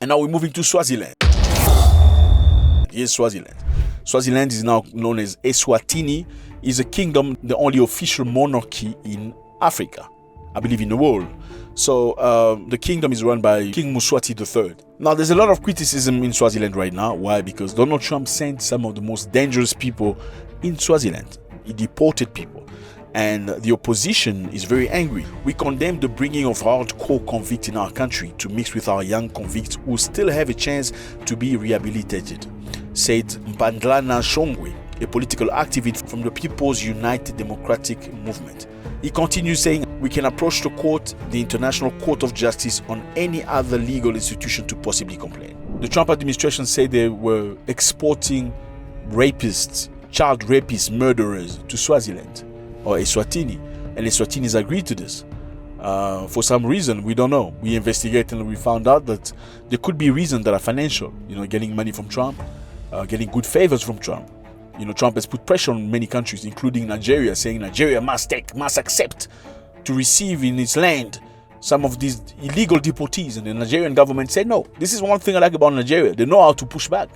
And now we're moving to Swaziland. Here's Swaziland. Swaziland is now known as Eswatini. Is a kingdom, the only official monarchy in Africa, I believe in the world. So the kingdom is run by King Mswati III. Now there's a lot of criticism in Swaziland right now. Why? Because Donald Trump sent some of the most dangerous people in Swaziland. He deported people. And the opposition is very angry. We condemn the bringing of hardcore convicts in our country to mix with our young convicts who still have a chance to be rehabilitated, said Mpandlana Shongwe, a political activist from the People's United Democratic Movement. He continues saying, we can approach the court, the International Court of Justice, on any other legal institution to possibly complain. The Trump administration said they were exporting rapists, child rapists, murderers to Swaziland or Eswatini, and Eswatinis agreed to this. For some reason, we don't know. We investigated and we found out that there could be reasons that are financial, getting money from Trump, getting good favors from Trump. Trump has put pressure on many countries, including Nigeria, saying Nigeria must accept to receive in its land some of these illegal deportees. And the Nigerian government said no. This is one thing I like about Nigeria. They know how to push back.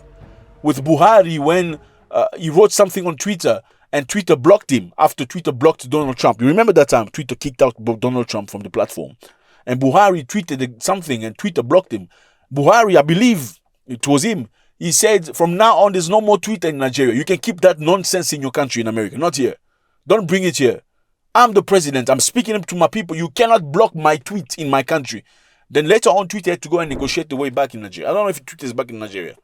With Buhari, when he wrote something on Twitter and Twitter blocked him after Twitter blocked Donald Trump. You remember that time Twitter kicked out Donald Trump from the platform. And Buhari tweeted something and Twitter blocked him. Buhari, I believe it was him, he said, from now on, there's no more Twitter in Nigeria. You can keep that nonsense in your country, in America, not here. Don't bring it here. I'm the president. I'm speaking to my people. You cannot block my tweet in my country. Then later on, Twitter had to go and negotiate the way back in Nigeria. I don't know if Twitter is back in Nigeria.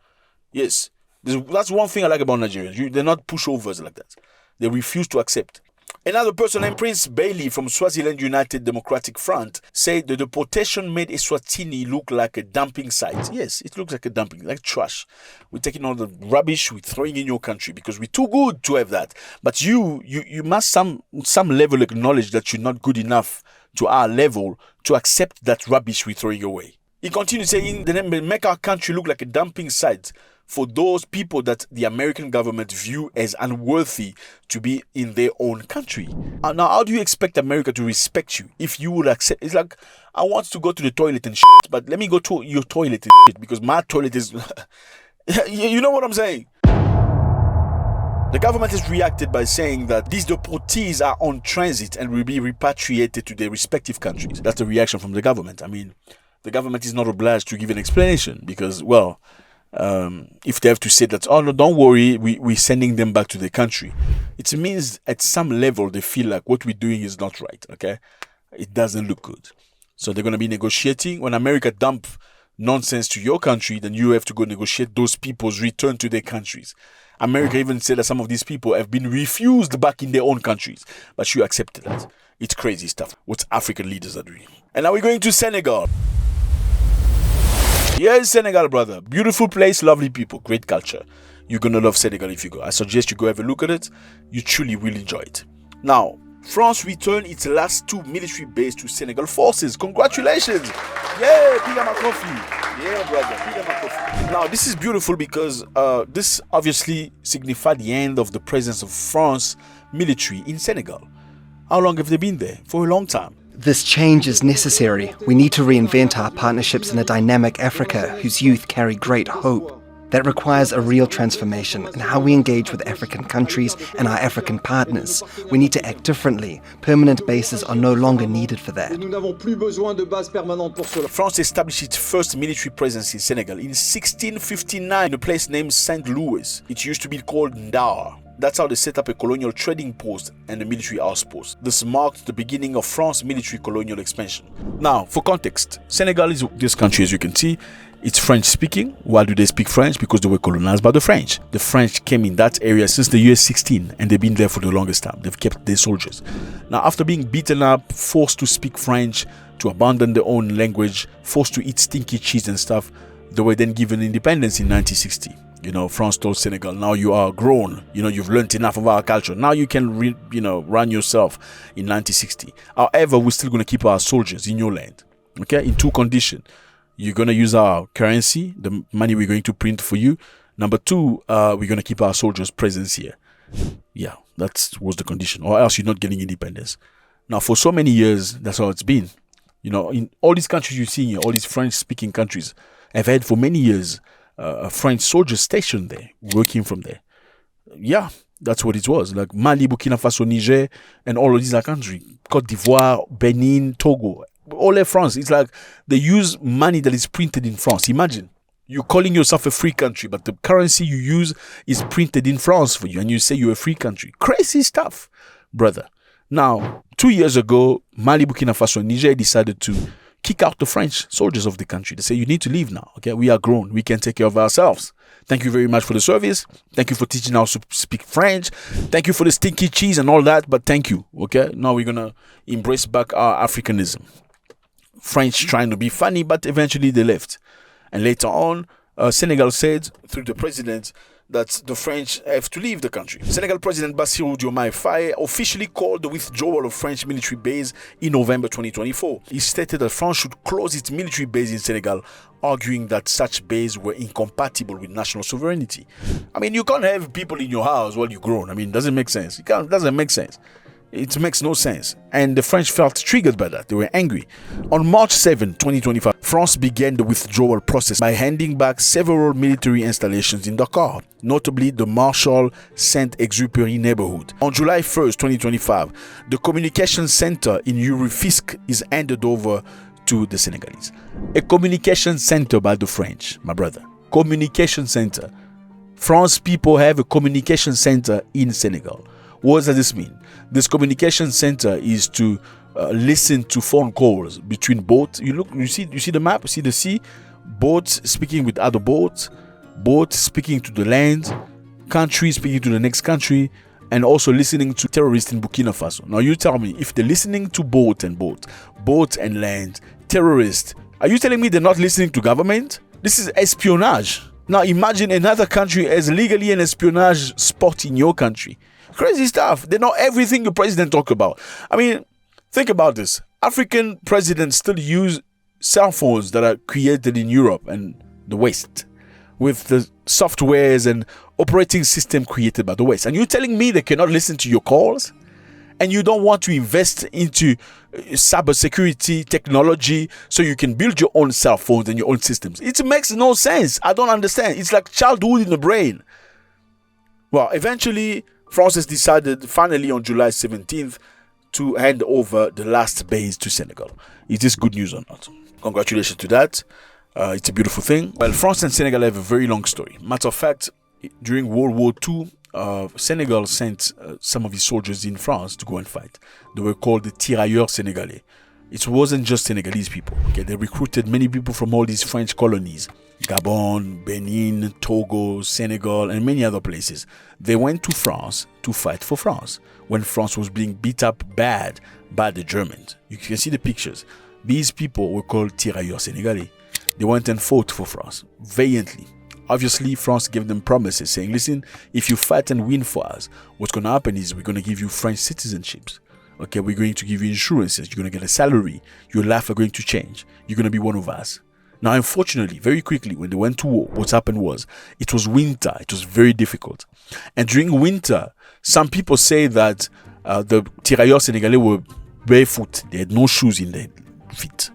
Yes. That's one thing I like about Nigerians. They're not pushovers like that. They refuse to accept. Another person named Prince Bailey from Swaziland United Democratic Front said the deportation made Eswatini look like a dumping site. Yes, it looks like a dumping, like trash. We're taking all the rubbish, we're throwing in your country because we're too good to have that. But you must some level acknowledge that you're not good enough to our level to accept that rubbish we're throwing away. He continued saying, they make our country look like a dumping site for those people that the American government view as unworthy to be in their own country. Now, how do you expect America to respect you if you would accept? It's like, I want to go to the toilet and shit, but let me go to your toilet and shit because my toilet is... You know what I'm saying? The government has reacted by saying that these deportees are on transit and will be repatriated to their respective countries. That's the reaction from the government. I mean, the government is not obliged to give an explanation because, well... if they have to say that, oh no, don't worry, we're sending them back to their country, it means at some level they feel like what we're doing is not right, okay? It doesn't look good. So they're going to be negotiating. When America dump nonsense to your country, then you have to go negotiate those people's return to their countries. America even said that some of these people have been refused back in their own countries, but you accepted that. It's crazy stuff what African leaders are doing. And now we're going to Senegal. Here's Senegal, brother. Beautiful place, lovely people, great culture. You're going to love Senegal if you go. I suggest you go have a look at it. You truly will enjoy it. Now, France returned its last 2 military bases to Senegal forces. Congratulations. Yeah, Pigama coffee. Yeah, brother, Pigama coffee. Now, this is beautiful because this obviously signified the end of the presence of France military in Senegal. How long have they been there? For a long time. This change is necessary. We need to reinvent our partnerships in a dynamic Africa whose youth carry great hope. That requires a real transformation in how we engage with African countries and our African partners. We need to act differently. Permanent bases are no longer needed for that. France established its first military presence in Senegal in 1659 in a place named St. Louis. It used to be called Ndar. That's how they set up a colonial trading post and a military outpost. This marked the beginning of France's military colonial expansion. Now, for context, Senegal is this country, as you can see. It's French speaking. Why do they speak French? Because they were colonized by the French. The French came in that area since the year 16 and they've been there for the longest time. They've kept their soldiers. Now, after being beaten up, forced to speak French, to abandon their own language, forced to eat stinky cheese and stuff, they were then given independence in 1960. France told Senegal, now you are grown, you've learned enough of our culture. Now you can, run yourself in 1960. However, we're still going to keep our soldiers in your land, okay, in 2 conditions. You're going to use our currency, the money we're going to print for you. Number 2, we're going to keep our soldiers' presence here. Yeah, that was the condition, or else you're not getting independence. Now, for so many years, that's how it's been. In all these countries you see here, all these French-speaking countries, have had for many years a French soldier stationed there, working from there. Yeah, that's what it was. Like Mali, Burkina Faso, Niger, and all of these are countries. Côte d'Ivoire, Benin, Togo, all of France. It's like they use money that is printed in France. Imagine. You're calling yourself a free country, but the currency you use is printed in France for you, and you say you're a free country. Crazy stuff, brother. Now, 2 years ago, Mali, Burkina Faso, and Niger decided to kick out the French soldiers of the country. They say, you need to leave now. Okay, we are grown. We can take care of ourselves. Thank you very much for the service. Thank you for teaching us to speak French. Thank you for the stinky cheese and all that, but thank you. Okay, now we're going to embrace back our Africanism. French trying to be funny, but eventually they left. And later on, Senegal said through the president that the French have to leave the country. Senegal President Bassirou Diomaye Faye officially called the withdrawal of French military base in November 2024. He stated that France should close its military base in Senegal, arguing that such bases were incompatible with national sovereignty. I mean, you can't have people in your house while you're grown. I mean, it doesn't make sense. It doesn't make sense. It makes no sense. And the French felt triggered by that. They were angry. On March 7, 2025, France began the withdrawal process by handing back several military installations in Dakar, notably the Marshal Saint-Exupéry neighborhood. On July 1st, 2025, the communication center in Rufisque is handed over to the Senegalese. A communication center by the French, my brother. Communication center. France people have a communication center in Senegal. What does this mean? This communication center is to listen to phone calls between boats. You see the map, you see the sea, boats speaking with other boats, boats speaking to the land, country speaking to the next country, and also listening to terrorists in Burkina Faso. Now you tell me, if they're listening to boat and land, terrorists, are you telling me they're not listening to government? This is espionage. Now imagine another country has legally an espionage spot in your country. Crazy stuff. They know everything the president talk about. I mean, think about this. African presidents still use cell phones that are created in Europe and the West, with the softwares and operating system created by the West. And you're telling me they cannot listen to your calls? And you don't want to invest into cybersecurity technology so you can build your own cell phones and your own systems? It makes no sense. I don't understand. It's like childhood in the brain. Well, eventually, France has decided finally on July 17th to hand over the last base to Senegal. Is this good news or not? Congratulations to that. It's a beautiful thing. Well, France and Senegal have a very long story. Matter of fact, during World War II, Senegal sent some of his soldiers in France to go and fight. They were called the tirailleurs sénégalais. It wasn't just Senegalese people. Okay, they recruited many people from all these French colonies. Gabon, Benin, Togo, Senegal, and many other places. They went to France to fight for France when France was being beat up bad by the Germans. You can see the pictures. These people were called tirailleurs sénégalais. They went and fought for France valiantly. Obviously, France gave them promises saying, listen, if you fight and win for us, what's going to happen is we're going to give you French citizenships. Okay, we're going to give you insurances. You're going to get a salary. Your life are going to change. You're going to be one of us. Now, unfortunately, very quickly, when they went to war, what happened was, it was winter. It was very difficult. And during winter, some people say that the tirailleurs sénégalais were barefoot. They had no shoes in their feet.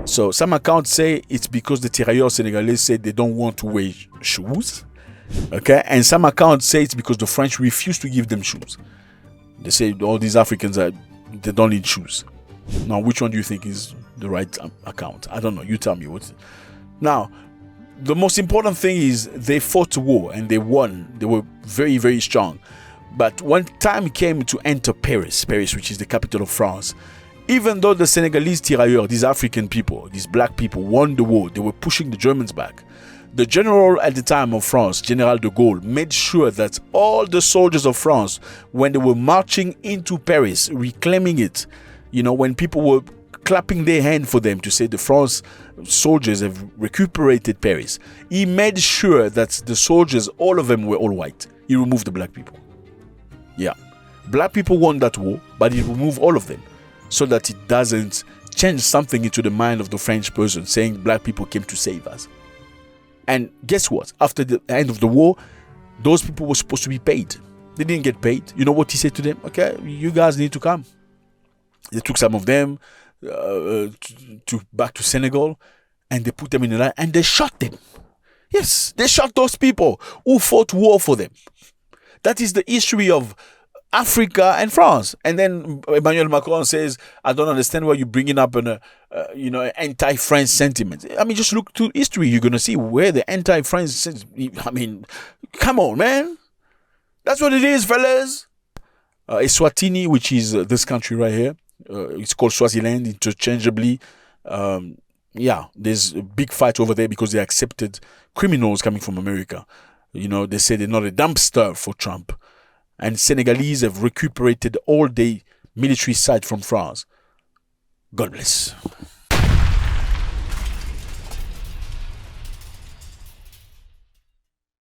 So some accounts say it's because the tirailleurs sénégalais said they don't want to wear shoes. Okay, and some accounts say it's because the French refused to give them shoes. They say all these Africans they don't need shoes. Now, which one do you think is the right account? I don't know. You tell me. Now, the most important thing is they fought the war and they won. They were very, very strong. But when time came to enter Paris, which is the capital of France, even though the Senegalese tirailleurs, these African people, these black people, won the war, they were pushing the Germans back. The general at the time of France, General de Gaulle, made sure that all the soldiers of France, when they were marching into Paris, reclaiming it, when people were clapping their hand for them to say the France soldiers have recuperated Paris, he made sure that the soldiers, all of them were all white. He removed the black people. Yeah. Black people won that war, but he removed all of them so that it doesn't change something into the mind of the French person saying black people came to save us. And guess what? After the end of the war, those people were supposed to be paid. They didn't get paid. You know what he said to them? Okay, you guys need to come. They took some of them back to Senegal, and they put them in a line and they shot them. Yes, they shot those people who fought war for them. That is the history of Africa and France. And then Emmanuel Macron says, I don't understand why you're bringing up an anti-French sentiment. I mean, just look to history. You're going to see where the anti-French, I mean, come on, man. That's what it is, fellas. Eswatini, which is this country right here. It's called Swaziland interchangeably. There's a big fight over there because they accepted criminals coming from America. They say they're not a dumpster for Trump. And Senegalese have recuperated all their military site from France. God bless.